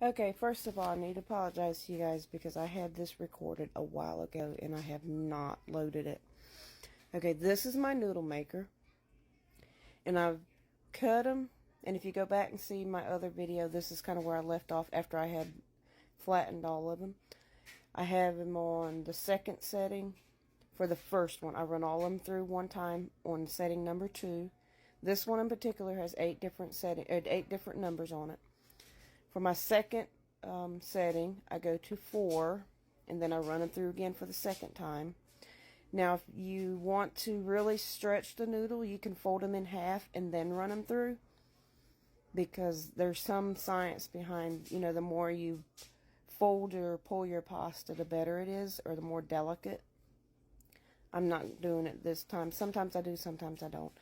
Okay, first of all, I need to apologize to you guys because I had this recorded a while ago and I have not loaded it. Okay, this is my noodle maker, and I've cut them, and if you go back and see my other video, this is kind of where I left off after I had flattened all of them. I have them on the second setting. For the first one, I run all of them through one time on setting number 2. This one in particular has 8 different numbers on it. For my second setting, I go to 4, and then I run them through again for the second time. Now, if you want to really stretch the noodle, you can fold them in half and then run them through, because there's some science behind, the more you fold or pull your pasta, the better it is, or the more delicate. I'm not doing it this time. Sometimes I do, sometimes I don't.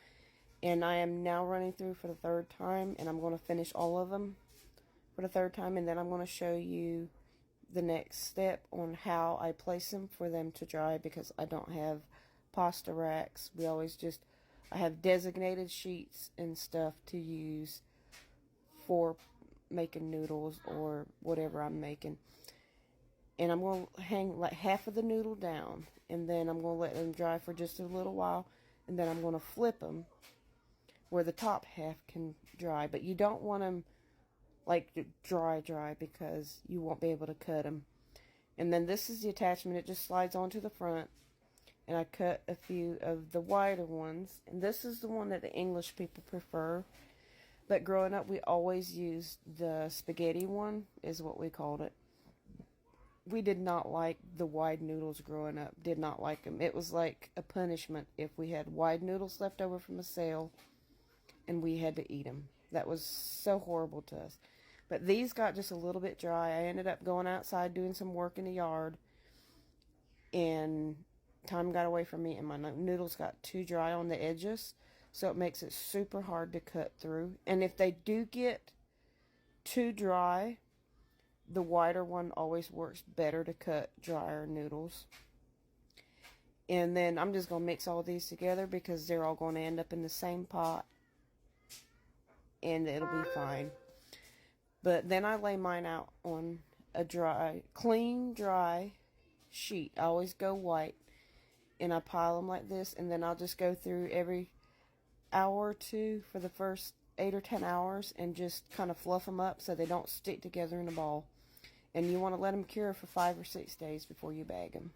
And I am now running through for the third time, and I'm going to finish all of them for the third time, and then I'm going to show you the next step on how I place them for them to dry, because I don't have pasta racks. I have designated sheets and stuff to use for making noodles or whatever I'm making. And I'm going to hang like half of the noodle down, and then I'm going to let them dry for just a little while, and then I'm going to flip them where the top half can dry. But you don't want them like dry, because you won't be able to cut them. And then this is the attachment. It just slides onto the front, and I cut a few of the wider ones, and this is the one that the English people prefer. But growing up, we always used the spaghetti one, is what we called it. We did not like the wide noodles growing up. Did not like them. It was like a punishment if we had wide noodles left over from a sale and we had to eat them. That was so horrible to us. But these got just a little bit dry. I ended up going outside doing some work in the yard, and time got away from me, and my noodles got too dry on the edges, so it makes it super hard to cut through. And if they do get too dry, the wider one always works better to cut drier noodles. And then I'm just going to mix all these together because they're all going to end up in the same pot, and it'll be fine. But then I lay mine out on a clean, dry sheet. I always go white, and I pile them like this, and then I'll just go through every hour or two for the first 8 or 10 hours and just kind of fluff them up so they don't stick together in a ball. And you want to let them cure for 5 or 6 days before you bag them.